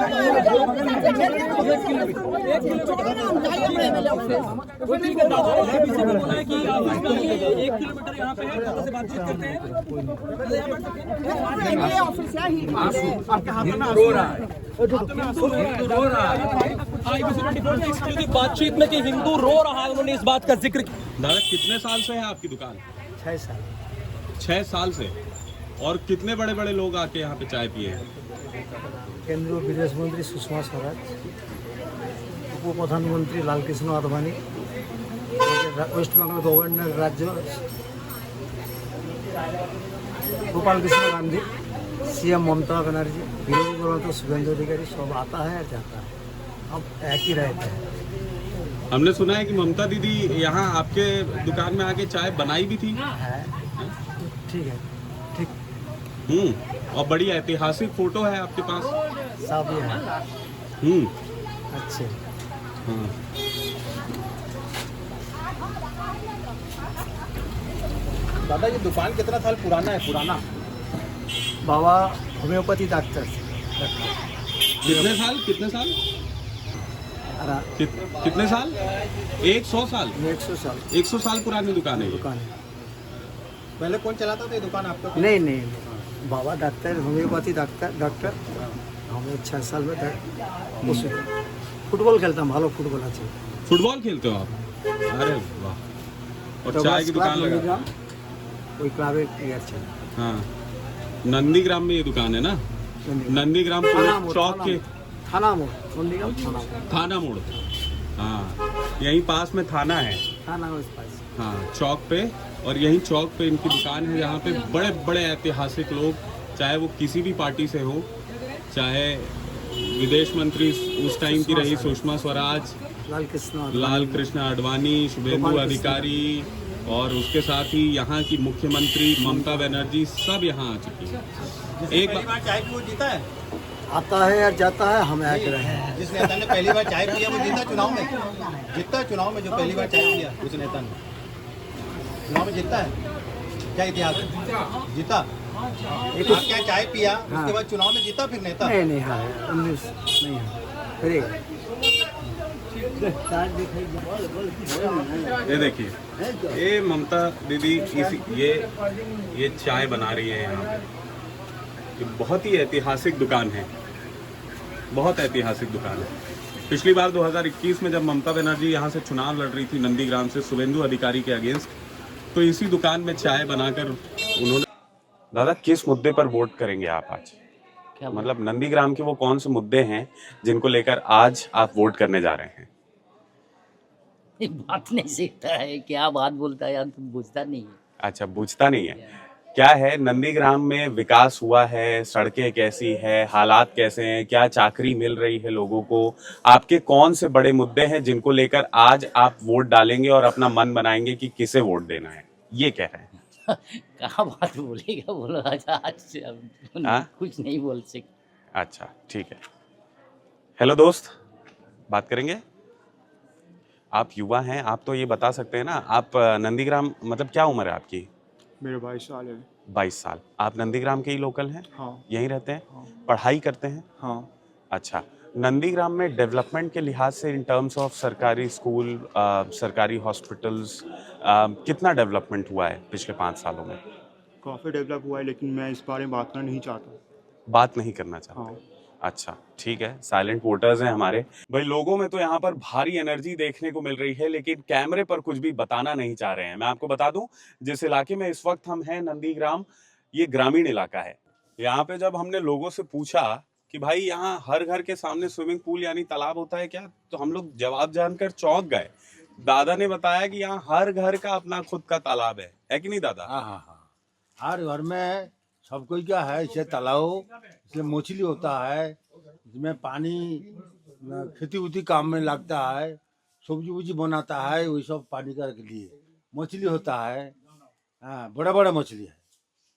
बातचीत में कि हिंदू रो रहा है, उन्होंने इस बात का जिक्र किया। दादा कितने साल से है आपकी दुकान? 6 साल से। और कितने बड़े बड़े लोग आके यहाँ पे चाय पिए हैं? केंद्रीय विदेश मंत्री सुषमा स्वराज, उप प्रधानमंत्री लालकृष्ण आडवाणी, वेस्ट बेंगल गवर्नर राज्य गोपाल कृष्ण गांधी, सीएम ममता बनर्जी, विरोधी दलों तो शुभेंदु अधिकारी, सब आता है और जाता है, अब एक ही रहते हैं। हमने सुना है कि ममता दीदी यहाँ आपके दुकान में आके चाय बनाई भी थी। ठीक है, ठीक। और बड़ी ऐतिहासिक फोटो है आपके पास। सब ये है अच्छे। हाँ। दादा ये दुकान कितना साल पुराना है? पुराना बाबा होम्योपैथी डॉक्टर कितने साल? कितने साल? कितने साल? 100 साल। 100 साल। 100 साल पुरानी दुकान है ये। दुकान है। पहले कौन चलाता था ये दुकान आपका? नहीं बाबा डॉक्टर, होम्योपैथी डॉक्टर हमें 6 साल में फुटबॉल खेलता हूँ, भालो फुटबॉल अच्छे। फुटबॉल खेलते हो आप? अरे वाह। और चाय की दुकान लगा? कोई प्राइवेट प्लेयर चल। हाँ, नंदीग्राम में ये दुकान है ना? नंदीग्राम चौक के थाना मोड़, नंदीग्राम थाना मोड़। हाँ, यहीं पास में थाना है। थाना उस पास। हाँ, चौक पे। और यहीं चौक पे इनकी दुकान है जहाँ पे बड़े बड़े ऐतिहासिक लोग, चाहे वो किसी भी पार्टी से हो, चाहे विदेश मंत्री उस टाइम की रही सुषमा स्वराज, लाल कृष्ण आडवाणी, शुभेंदु अधिकारी और उसके साथ ही यहाँ की मुख्यमंत्री ममता बनर्जी सब यहाँ आ चुकी है। एक बार चाय वो जीता है, आता है और जाता है, हम आके रहे हैं। जिस नेता ने पहली बार चाय पिया वो जीता चुनाव में, जीतता है चुनाव में। जो पहली बार चाय पिया उस नेता ने चुनाव में जीतता है। क्या इतिहास है? जीता। आप क्या चाय पिया उसके बाद चुनाव में जीता फिर नेता? नहीं हाँ 19 नहीं है फिर ये देखिए, ये ममता दीदी ये चाय बना रही है यहाँ पे। ये बहुत ही ऐतिहासिक दुकान है, बहुत ऐतिहासिक दुकान है। पिछली बार 2021 में जब ममता बनर्जी यहाँ से चुनाव लड़ रही थी नंदीग्राम से शुभेंदु अधिकारी के अगेंस्ट, तो इसी दुकान में चाय बनाकर उन्होंने। दादा, किस मुद्दे पर वोट करेंगे आप आज? क्या मतलब नंदीग्राम के वो कौन से मुद्दे हैं जिनको लेकर आज आप वोट करने जा रहे हैं? बात नहीं सीखता है, क्या बात बोलता है यार, तुम बुझता नहीं है। अच्छा, पूछता नहीं है। क्या है नंदीग्राम में विकास हुआ है? सड़कें कैसी है? हालात कैसे हैं? क्या चाकरी मिल रही है लोगों को? आपके कौन से बड़े मुद्दे हैं जिनको लेकर आज आप वोट डालेंगे और अपना मन बनाएंगे कि किसे वोट देना है? ये कह रहे हैं। कहाँ बात बोलेगा, बोलो आज कुछ नहीं बोल सकते। अच्छा, ठीक है। हेलो दोस्त, बात करेंगे। आप युवा हैं, आप तो ये बता सकते हैं ना, आप नंदीग्राम मतलब क्या उम्र है आपकी? मेरे 22 साल है। 22 साल। आप नंदीग्राम के ही लोकल हैं? हाँ। यहीं रहते हैं? हाँ। पढ़ाई करते हैं? हाँ। अच्छा, नंदीग्राम में डेवलपमेंट के लिहाज से इन टर्म्स ऑफ सरकारी स्कूल, सरकारी हॉस्पिटल्स, कितना डेवलपमेंट हुआ है पिछले 5 सालों में? काफ़ी डेवलप हुआ है, लेकिन मैं इस बारे में बात करना नहीं चाहता। बात नहीं करना चाहते? हाँ। अच्छा, ठीक है। साइलेंट वोटर्स हैं हमारे भाई। लोगों में तो यहाँ पर भारी एनर्जी देखने को मिल रही है, लेकिन कैमरे पर कुछ भी बताना नहीं चाह रहे हैं। मैं आपको बता दूं, जिस इलाके में इस वक्त हम हैं नंदीग्राम, ये ग्रामीण इलाका है। यहाँ पे जब हमने लोगों से पूछा कि भाई यहाँ हर घर के सामने स्विमिंग पूल यानी तालाब होता है क्या, तो हम लोग जवाब जानकर चौंक गए। दादा ने बताया कि यहाँ हर घर का अपना खुद का तालाब है कि नहीं दादा? हाँ, हर घर में सब कोई क्या है, इसे तालाब, इसमें मछली होता है, इसमें पानी खेती उती काम में लगता है, सब्जी उब्जी बनाता है, वही सब पानी का के लिए मछली होता है। हाँ, बड़ा बड़ा मछली है।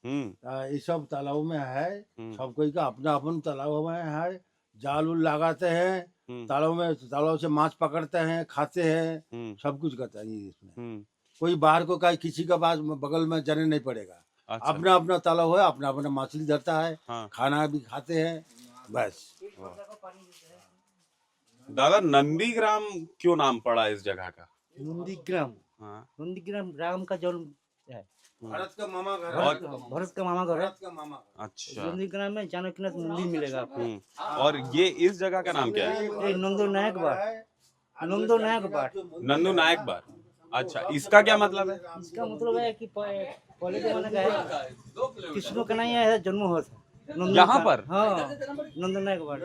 ये सब तालाब में है। सब कोई का अपना अपन तालाब में है। जाल उल लगाते हैं तालाब से माछ पकड़ते हैं, खाते हैं, सब कुछ करता है इसमें। कोई बाहर को का किसी का पास बगल में जाने नहीं पड़ेगा। अच्छा। अपना अपना तालाब है, अपना अपना मछली धरता है। हाँ। खाना भी खाते हैं, बस। दादा, नंदीग्राम क्यों नाम पड़ा इस जगह का? नंदीग्राम, हाँ। नंदीग्राम राम का जन्म है। भरत का मामा घर, भरत का मामा घर है। अच्छा। नंदीग्राम में जानकीनाथ मंदिर मिलेगा आपको। और ये इस जगह का नाम क्या है? नंदो नायक बार। नंदू नायक बार। अच्छा, इसका क्या मतलब है? इसका मतलब है कि पहले जमाने का है, कृष्ण कन्हैया है जन्म हुआ था यहाँ पर। हाँ, नंदो नायक बार।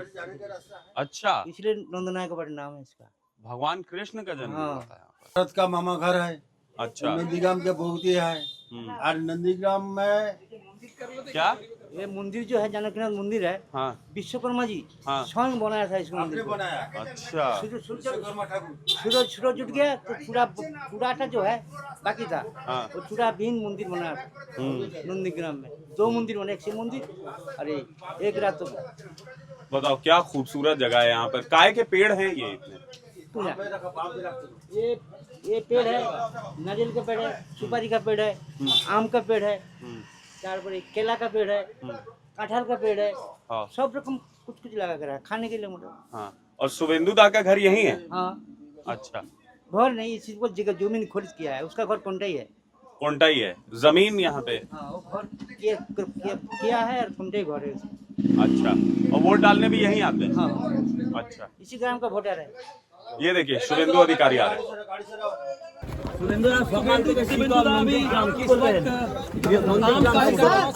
अच्छा, इसलिए नंदो नायक बार नाम है इसका। भगवान कृष्ण का जन्म हुआ था यहाँ पर। भरत का मामा घर है। अच्छा। नंदीग्राम के बहुत ही है। और नंदीग्राम में क्या ये मंदिर जो है जानकीनाथ मंदिर है। हाँ। विश्वकर्मा जी हाँ। स्वयं बनाया था इसको मंदिर को। अच्छा। सूरज जुट गया तो चूड़ाटा जो है बाकी था। हाँ। वो चूड़ा विहीन मंदिर बनाया था नंदीग्राम में। 2 मंदिर बने, एक शिव मंदिर और एक रात। तो बताओ क्या खूबसूरत जगह है यहाँ पर। काय के पेड़ हैं ये इतने? ये पेड़ है, नारियल का पेड़ है, सुपारी का पेड़ है, आम का पेड़ है, तारपरे केला का पेड़ है, कटहल का पेड़ है। हाँ। सब रकम कुछ कुछ लगा कर खाने के लिए मतलब। हाँ। और शुभेंदु दा का घर यही है? हाँ। अच्छा। घर नहीं, इसी को जगह जमीन खरीद किया है, उसका घर कोंटाई है। कोंटाई है जमीन यहाँ पे? हाँ, वो घर किया है और कोंटाई घर है। अच्छा, और वोट डालने भी यहीं आते हैं? हाँ। अच्छा, इसी ग्राम का वोटर है। ये देखिए शुभेंदु अधिकारी आ रहे हैं।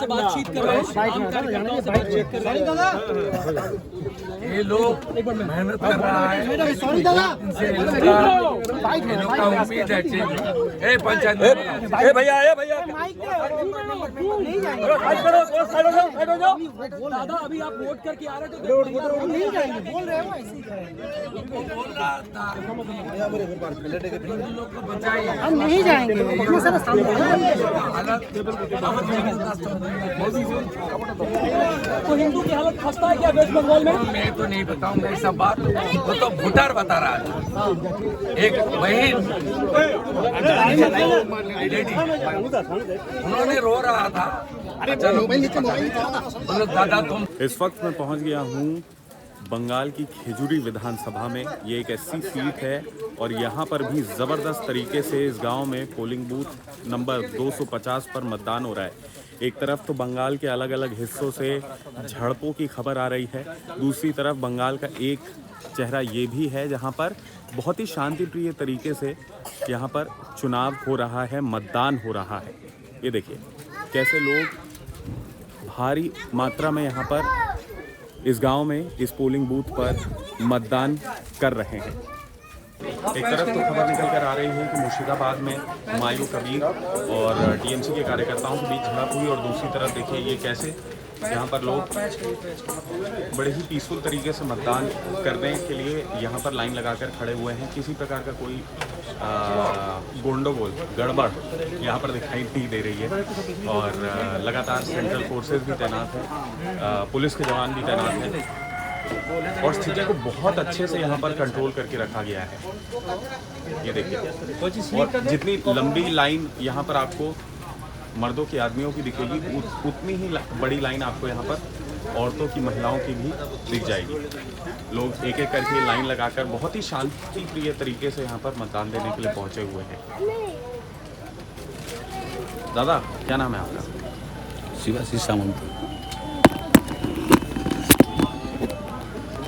बातचीत कर रहे हैं। ये लोग मेहनत कर रहा है, इनसे का उम्मीद है चेंज। ए पंचायत भैया दादा, अभी आप वोट करके आ रहे थे तो नहीं जाएंगे, बोल रहे हो ऐसे ही हम नहीं जाएंगे तो हिंदू की हालत खस्ता है क्या वेस्ट बंगाल में? मैं तो नहीं बताऊंगा ये सब बात, वो तो भूटार बता रहा है। एक बहन लेडी, उन्होंने रो रहा था। दादा तुम। इस वक्त मैं पहुंच गया हूं बंगाल की खेजूरी विधानसभा में। ये एक ऐसी सीट है और यहाँ पर भी ज़बरदस्त तरीके से इस गांव में पोलिंग बूथ नंबर 250 पर मतदान हो रहा है। एक तरफ तो बंगाल के अलग अलग हिस्सों से झड़पों की खबर आ रही है, दूसरी तरफ बंगाल का एक चेहरा ये भी है जहाँ पर बहुत ही शांतिप्रिय तरीके से यहाँ पर चुनाव हो रहा है, मतदान हो रहा है। ये देखिए कैसे लोग भारी मात्रा में यहाँ पर इस गांव में इस पोलिंग बूथ पर मतदान कर रहे हैं। एक तरफ तो खबर निकल कर आ रही है कि मुर्शिदाबाद में हुमायूं कबीर और टीएमसी के कार्यकर्ताओं के बीच झड़प हुई, और दूसरी तरफ देखिए ये कैसे यहाँ पर लोग बड़े ही पीसफुल तरीके से मतदान करने के लिए यहाँ पर लाइन लगाकर खड़े हुए हैं। किसी प्रकार का कोई गोंडोगोल गड़बड़ यहाँ पर दिखाई नहीं दे रही है, और लगातार सेंट्रल फोर्सेस भी तैनात हैं, पुलिस के जवान भी तैनात हैं, और स्थिति को बहुत अच्छे से यहाँ पर कंट्रोल करके रखा गया है। ये देखिए, और जितनी लंबी लाइन यहाँ पर आपको मर्दों की, आदमियों की दिखेगी, उतनी ही बड़ी लाइन आपको यहाँ पर औरतों की, महिलाओं की भी दिख जाएगी। लोग एक एक करके लाइन लगाकर बहुत ही शांतिप्रिय तरीके से यहाँ पर मतदान देने के लिए पहुँचे हुए हैं। दादा क्या नाम है आपका? शिवाशी सामंत।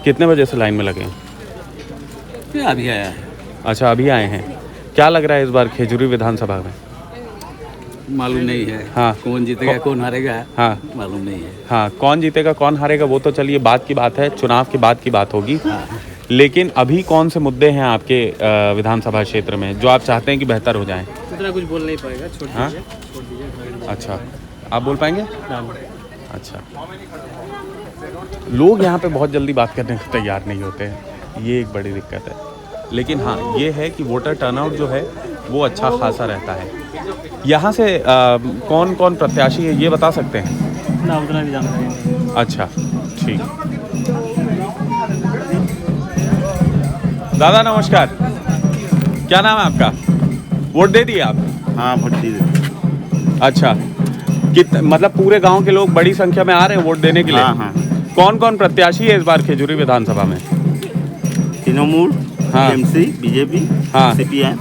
कितने बजे से लाइन में लगे हैं? अभी आया है। अच्छा, अभी आए हैं। क्या लग रहा है इस बार खेजूरी विधानसभा में? मालूम नहीं है। हाँ, कौन जीतेगा कौन हारेगा, हाँ मालूम नहीं है। हाँ, कौन जीतेगा कौन हारेगा वो तो चलिए बात की बात है, चुनाव के बाद की बात होगी। लेकिन अभी कौन से मुद्दे हैं आपके विधानसभा क्षेत्र में जो आप चाहते हैं कि बेहतर हो जाएं? उतना कुछ बोल नहीं पाएगा, छोड़ दीजिए। अच्छा, आप बोल पाएंगे? अच्छा, लोग यहाँ पे बहुत जल्दी बात करने को तैयार नहीं होते हैं, ये एक बड़ी दिक्कत है। लेकिन हाँ, ये है कि वोटर टर्नआउट जो है वो अच्छा खासा रहता है। यहाँ से कौन कौन प्रत्याशी है ये बता सकते हैं? ना, उतना भी जानकारी नहीं। अच्छा, ठीक। दादा नमस्कार, क्या नाम है आपका? वोट दे दिए आप? हाँ, वोट दे दिए। अच्छा, मतलब पूरे गांव के लोग बड़ी संख्या में आ रहे हैं वोट देने के लिए? हाँ, हाँ। कौन कौन प्रत्याशी है इस बार खेजूरी विधानसभा में? तृणमूल, हाँ। टीएमसी, बीजेपी, हाँ। सीपीएम।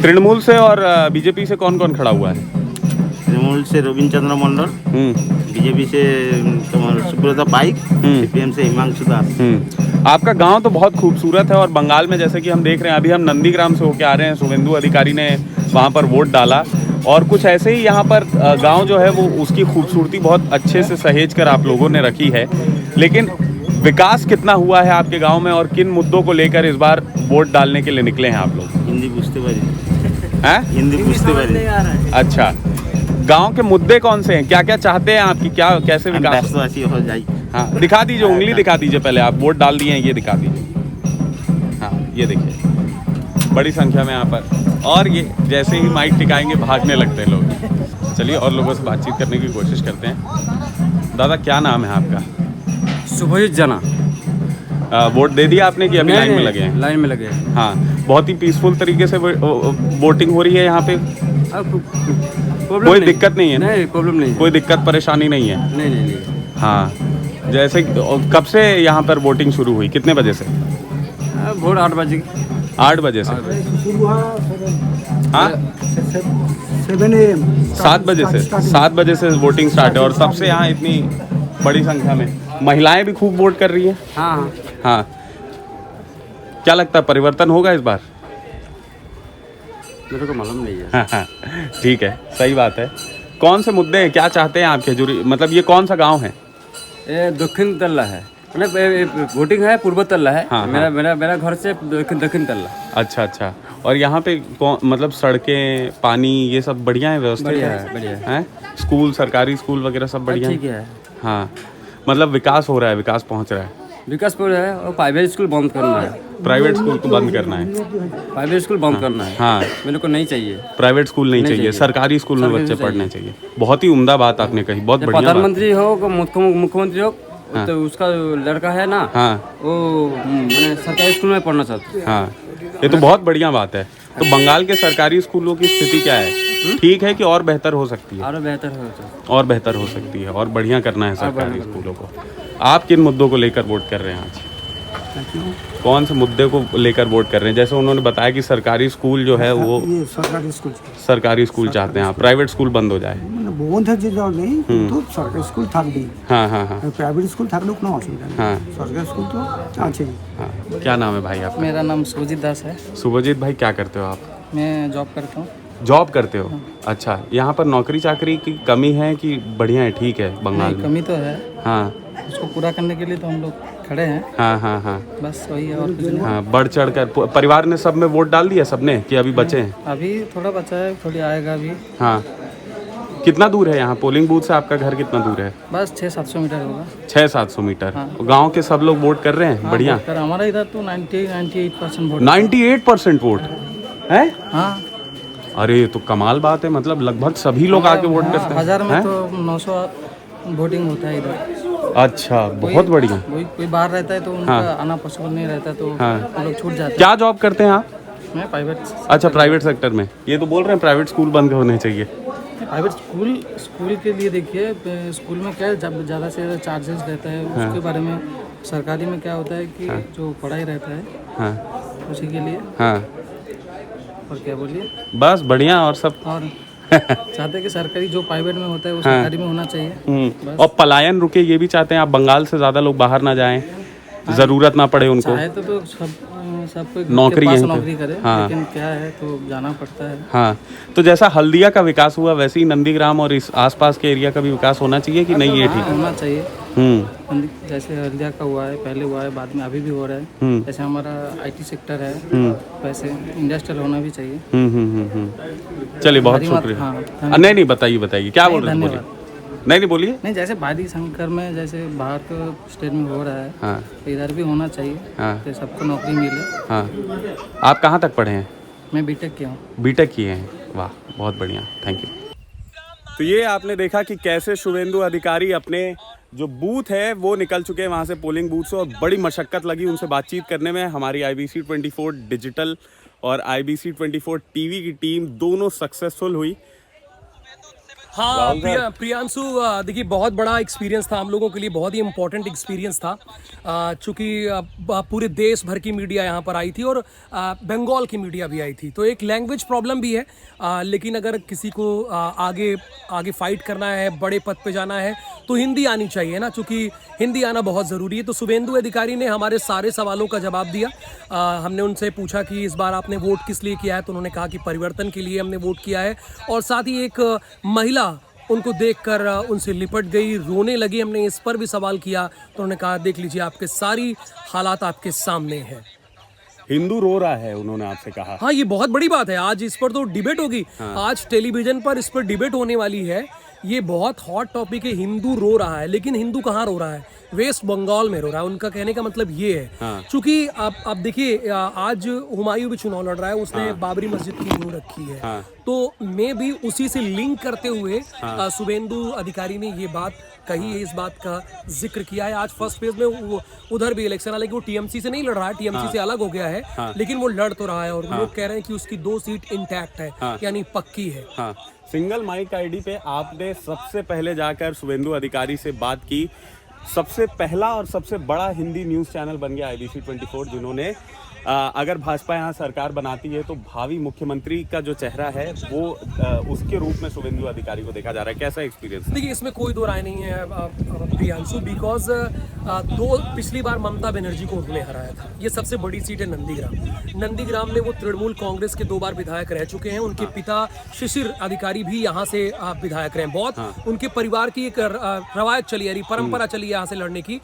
तृणमूल से और बीजेपी से कौन कौन खड़ा हुआ है? तृणमूल से रविंद्र चंद्र मंडल, बीजेपी से सुब्रता पाइक, सीपीएम से हिमांशु दास। आपका गांव तो बहुत खूबसूरत है, और बंगाल में जैसे कि हम देख रहे हैं, अभी हम नंदीग्राम से होके आ रहे हैं, शुभेंदु अधिकारी ने वहां पर वोट डाला, और कुछ ऐसे ही यहाँ पर गांव जो है वो उसकी खूबसूरती बहुत अच्छे से सहेज कर आप लोगों ने रखी है। लेकिन विकास कितना हुआ है आपके गांव में, और किन मुद्दों को लेकर इस बार वोट डालने के लिए निकले हैं आप लोग? हिंदी पूछते हैं? हिंदी पूछते हैं। अच्छा, गांव के मुद्दे कौन से हैं, क्या क्या चाहते हैं आपकी, क्या कैसे विकास हो जाए? हाँ, दिखा दीजिए, उंगली दिखा दीजिए, पहले आप वोट डाल दिए हैं, ये दिखा दीजिए। हाँ, ये देखिए बड़ी संख्या में यहाँ पर, और ये जैसे ही माइक टिकाएंगे भागने लगते हैं लोग। चलिए और लोगों से बातचीत करने की कोशिश करते हैं। दादा क्या नाम है आपका? सुभजीत जना। वोट दे दिया आपने कि अभी लाइन में लगे हैं? लाइन में लगे हैं। हाँ, बहुत ही पीसफुल तरीके से वोटिंग हो रही है यहाँ पे? कोई दिक्कत नहीं है? नहीं, प्रॉब्लम नहीं, कोई दिक्कत परेशानी नहीं है? नहीं। हाँ, जैसे कब से यहाँ पर वोटिंग शुरू हुई, कितने बजे से? भोर 8 बजे। 8 बजे से? हाँ, 7 बजे से? 7 बजे से वोटिंग स्टार्ट है, और सबसे यहाँ इतनी बड़ी संख्या में महिलाएं भी खूब वोट कर रही हैं। हाँ। हाँ, क्या लगता है परिवर्तन होगा इस बार? मेरे को मालूम नहीं है। हाँ, ठीक है, सही बात है। कौन से मुद्दे हैं, क्या चाहते हैं आप खेजूरी, मतलब ये कौन सा गांव है? ये दक्षिण तल्ला है, मतलब वोटिंग है पूर्व तल्ला है। हाँ, मेरा घर से दक्षिण तल्ला। अच्छा, और यहाँ पे मतलब सड़कें, पानी, ये सब बढ़िया है, व्यवस्था बढ़िया है? स्कूल, सरकारी स्कूल वगैरह सब बढ़िया ठीक है। हाँ, मतलब विकास हो रहा है, विकास पहुँच रहा है? विकास हो रहा है, और प्राइवेट स्कूल बंद करना है। प्राइवेट स्कूल को बंद करना है। प्राइवेट स्कूल बंद करना है, हाँ, मेरे को नहीं चाहिए। प्राइवेट स्कूल नहीं चाहिए, चाहिए। सरकारी स्कूल में सरकारी बच्चे चाहिए। पढ़ने चाहिए। बहुत ही उम्दा बात आपने कही, बहुत बढ़िया बात। प्रधानमंत्री हो मुख्यमंत्री हो, तो उसका लड़का है ना, हाँ वो मैंने सरकारी स्कूल में पढ़ना चाहता हूँ। हाँ, ये तो बहुत बढ़िया बात है। तो बंगाल के सरकारी स्कूलों की स्थिति क्या है? ठीक है कि और बेहतर हो सकती है? और बेहतर हो जाता है। और बेहतर हो सकती है, और बढ़िया करना है सरकारी स्कूलों को। आप किन मुद्दों को लेकर वोट कर रहे हैं आज? कौन से मुद्दे को लेकर वोट कर रहे हैं? जैसे उन्होंने बताया कि सरकारी स्कूल जो है वो सरकारी स्कूल चाहते हैं आप, प्राइवेट स्कूल बंद हो जाए। বন্ধ হচ্ছে যাও নেই কিন্তু সরকারি স্কুল থাকবেই, हाँ हाँ हाँ প্রাইভেট স্কুল থাকলেও কোনো অসুবিধা নেই, हाँ সরকারি স্কুল তো আছেই। हाँ। क्या नाम है भाई आपका? मेरा नाम सुजीत दास है। सुभजीत भाई, क्या करते हो आप? मैं जॉब करता हूँ। जॉब करते हो? अच्छा, यहाँ पर नौकरी चाकरी की कमी है कि बढ़िया है, ठीक है बंगाल में? कमी तो है, हाँ उसको पूरा करने के लिए तो हम लोग खड़े हैं। हाँ हाँ हाँ बस वही है और कुछ नहीं। हाँ, बढ़ चढ़ कर परिवार ने सब में वोट डाल दिया सबने कि अभी बचे हैं? अभी थोड़ा बचा है, थोड़ी आएगा अभी। हाँ, कितना दूर है यहाँ पोलिंग बूथ से आपका घर? कितना दूर है? बस 600-700 मीटर होगा। 600-700 मीटर। हाँ। गांव के सब लोग वोट कर रहे हैं? बढ़िया। पर हमारा इधर तो 98% वोट। 98% वोट है? हाँ, अरे ये तो कमाल बात है, मतलब लगभग सभी लोग आके वोट करते हैं। 1000 में हैं? तो 900 वोटिंग होता है इधर। अच्छा, बहुत बढ़िया। कोई बाहर रहता है तो उनका हाँ। आना पॉसिबल नहीं रहता, तो हाँ। हम लोग छूट जाते हैं। क्या जॉब करते हैं आप? मैं प्राइवेट अच्छा, प्राइवेट सेक्टर में। ये तो बोल रहे हैं प्राइवेट स्कूल बंद होने चाहिए। प्राइवेट स्कूल के लिए देखिए, स्कूल में क्या ज़्यादा से ज़्यादा चार्जेस रहता है, उसके बारे में। सरकारी में क्या होता है कि जो पढ़ाई रहता है हाँ उसी के लिए। हाँ, और क्या बोलिए, बस बढ़िया। और सब और चाहते हैं कि सरकारी जो प्राइवेट में होता है वो सरकारी में होना चाहिए। और पलायन रुके, ये भी चाहते हैं आप, बंगाल से ज़्यादा लोग बाहर ना जाएं, जरूरत ना पड़े उनको। चाहे तो सब कोई नौकरी यहीं पे। नौकरी करे, हाँ। लेकिन क्या है तो जाना पड़ता है। हाँ, तो जैसा हल्दिया का विकास हुआ वैसे ही नंदीग्राम और इस आसपास के एरिया का भी विकास होना चाहिए कि नहीं? ये ठीक है? होना चाहिए। जैसे हल्दिया का हुआ है, पहले हुआ है, बाद में अभी भी हो रहा है। जैसे हमारा IT सेक्टर है, वैसे इंडस्ट्रियल होना भी चाहिए। चलिए, बहुत भारी मात्रा- शुक्रिया। हाँ, नहीं, बताइए क्या बोल रहे हैं? बोलिए। नहीं, बोलिए। नहीं, जैसे भारी शंकर में जैसे बाहर के स्टेट में हो रहा है, हाँ तो इधर भी होना चाहिए। हाँ तो सबको नौकरी मिले। हाँ। आप कहाँ तक पढ़े हैं? मैं बीटेक किया हूँ। बीटेक किए हैं? वाह, बहुत बढ़िया, थैंक यू। तो ये आपने देखा कि कैसे शुभेंदु अधिकारी अपने जो बूथ है वो निकल चुके हैं वहाँ से, पोलिंग बूथ से, और बड़ी मशक्क़त लगी उनसे बातचीत करने में। हमारी IBC 24 डिजिटल और IBC 24 टीवी की टीम दोनों सक्सेसफुल हुई। हाँ प्रियांशु, देखिए बहुत बड़ा एक्सपीरियंस था हम लोगों के लिए, बहुत ही इम्पोर्टेंट एक्सपीरियंस था। चूँकि पूरे देश भर की मीडिया यहाँ पर आई थी और बंगाल की मीडिया भी आई थी, तो एक लैंग्वेज प्रॉब्लम भी है। लेकिन अगर किसी को आगे फाइट करना है, बड़े पद पे जाना है, तो हिंदी आनी चाहिए ना, चूँकि हिंदी आना बहुत ज़रूरी है। तो शुभेंदु अधिकारी ने हमारे सारे सवालों का जवाब दिया। हमने उनसे पूछा कि इस बार आपने वोट किस लिए किया है, तो उन्होंने कहा कि परिवर्तन के लिए हमने वोट किया है। और साथ ही एक महिला उनको देखकर उनसे लिपट गई, रोने लगी। हमने इस पर भी सवाल किया तो उन्होंने कहा देख लीजिए आपके सारी हालात आपके सामने है। हिंदू रो रहा है, उन्होंने आपसे कहा। हाँ, ये बहुत बड़ी बात है। आज इस पर तो डिबेट होगी। आज टेलीविजन पर इस पर डिबेट होने वाली है। ये बहुत हॉट टॉपिक है। हिंदू रो रहा है, लेकिन हिंदू कहाँ रो रहा है? वेस्ट बंगाल में रो रहा है। उनका कहने का मतलब ये है, चूंकि आप देखिए आज हुमायूं भी चुनाव लड़ रहा है, उसने बाबरी मस्जिद की नींव रखी है। तो मैं भी उसी से लिंक करते हुए शुभेंदु अधिकारी ने ये बात कही है, इस बात का जिक्र किया है। आज फर्स्ट फेज में उधर भी इलेक्शन, हालांकि वो TMC से नहीं लड़ रहा है, TMC से अलग हो गया है, लेकिन वो लड़ तो रहा है। और लोग कह रहे हैं कि उसकी 2 सीट इंटैक्ट है, यानी पक्की है। सिंगल माइक ID पे आपने सबसे पहले जाकर शुभेंदु अधिकारी से बात की। सबसे पहला और सबसे बड़ा हिंदी न्यूज़ चैनल बन गया IBC 24, जिन्होंने अगर भाजपा यहाँ सरकार बनाती है तो भावी मुख्यमंत्री का जो चेहरा है वो उसके रूप में शुभेंदु अधिकारी को देखा जा रहा है। कैसा एक्सपीरियंस? देखिए, इसमें कोई दो राय नहीं है प्रियांशु, बिकॉज पिछली बार ममता बनर्जी को उन्होंने हराया था। ये सबसे बड़ी सीट है नंदीग्राम में। वो तृणमूल कांग्रेस के 2 बार विधायक रह चुके हैं। उनके पिता शिशिर अधिकारी भी यहाँ से विधायक रहे। बहुत उनके परिवार की एक रवायत चली आ रही, परंपरा चली यहाँ से लड़ने की।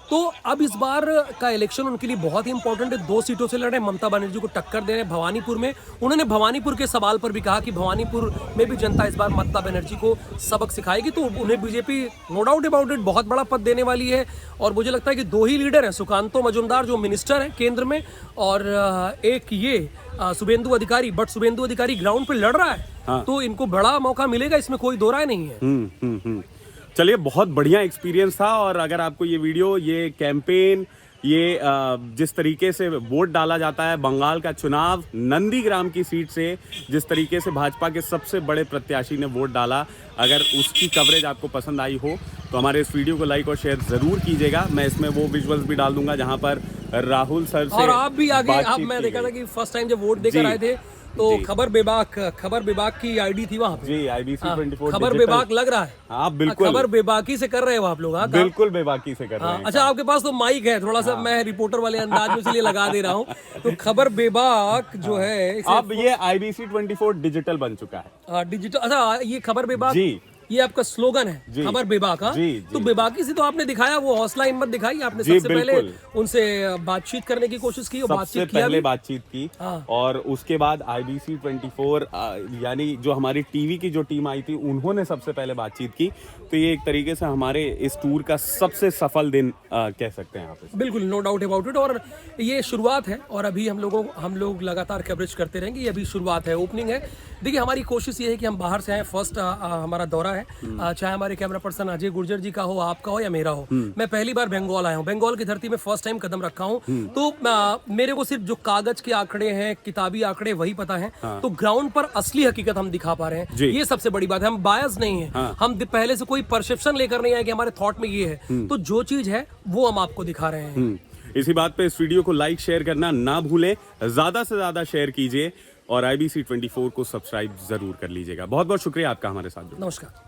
तो अब इस बार का इलेक्शन उनके लिए बहुत ही इंपॉर्टेंट है। 2 सीटों से लड़ रहे हैं, ममता बनर्जी को टक्कर दे रहे हैं भवानीपुर में। उन्होंने भवानीपुर के सवाल पर भी कहा कि भवानीपुर में भी जनता इस बार ममता बनर्जी को सबक सिखाएगी, तो उन्हें BJP no doubt about it बहुत बड़ा पद देने वाली है। और मुझे लगता है कि 2 ही लीडर हैं, सुकांतो मजूमदार जो मिनिस्टर हैं केंद्र में, और एक ये शुभेंदु अधिकारी, बट शुभेंदु अधिकारी ग्राउंड पे लड़ रहा है। हाँ। तो इनको बड़ा मौका मिलेगा, इसमें कोई दो राय नहीं है। चलिए, बहुत बढ़िया एक्सपीरियंस था। और अगर आपको ये वीडियो, ये कैंपेन, ये जिस तरीके से वोट डाला जाता है, बंगाल का चुनाव नंदीग्राम की सीट से जिस तरीके से भाजपा के सबसे बड़े प्रत्याशी ने वोट डाला, अगर उसकी कवरेज आपको पसंद आई हो तो हमारे इस वीडियो को लाइक और शेयर जरूर कीजिएगा। मैं इसमें वो विजुअल्स भी डाल दूंगा जहां पर राहुल सर से और आप भी आगे, बातचीत आप मैं की देखा गई। था कि फर्स्ट टाइम जब वोट देकर जी। आए थे तो जी। खबर विभाग की आईडी थी वहाँ पे। जी, IBC 24 खबर डिजिटल। विभाग लग रहा है। हाँ, बिल्कुल। खबर बेबाकी से कर रहे हो आप लोग। हाँ, बिल्कुल बेबाकी से कर रहे हैं। अच्छा, आपके पास तो माइक है, थोड़ा सा मैं रिपोर्टर वाले अंदाज में इसलिए लगा दे रहा हूँ। तो खबर बेबाक जो है अब ये IBC 24 डिजिटल बन चुका है। डिजिटल। अच्छा, ये खबर बेबाक, जी। ये आपका स्लोगन है, जी। खबर बेबाक। हाँ, जी, जी। तो बेबाकी से तो आपने दिखाया, वो हौसला हिम्मत दिखाई आपने। जी, सबसे पहले बिल्कुल। उनसे बातचीत करने की कोशिश की और सबसे बातचीत किया पहले भी। बातचीत की। हाँ। और उसके बाद IBC 24 यानी जो हमारी टीवी की जो टीम आई थी, उन्होंने सबसे पहले बातचीत की। तो ये एक तरीके से हमारे इस टूर का सबसे सफल दिन कह सकते हैं आप इसे। बिल्कुल, नो डाउट अबाउट इट। और ये शुरुआत है, और अभी हम लोग लगातार कवरेज करते रहेंगे। ये अभी शुरुआत है, ओपनिंग है। देखिए, हमारी कोशिश ये है कि हम बाहर से आए, फर्स्ट हमारा दौरा है। चाहे हमारे कैमरा पर्सन अजय गुर्जर जी का हो, आपका हो या मेरा हो। मैं पहली बार बंगाल आया हूँ, बंगाल की धरती में फर्स्ट टाइम कदम रखा हूँ। तो मेरे को सिर्फ जो कागज के आंकड़े हैं, किताबी आंकड़े, वही पता है। तो ग्राउंड पर असली हकीकत हम दिखा पा रहे हैं, ये सबसे बड़ी बात है। हम बायस नहीं है, हम पहले से कोई परसेप्शन लेकर नहीं आए कि हमारे थॉट में ये है। तो जो चीज है वो हम आपको दिखा रहे हैं। इसी बात पे इस वीडियो को लाइक शेयर करना ना भूलें, ज्यादा से ज्यादा शेयर कीजिए और IBC 24 को सब्सक्राइब जरूर कर लीजिएगा। बहुत बहुत शुक्रिया आपका हमारे साथ जुड़ने। नमस्कार।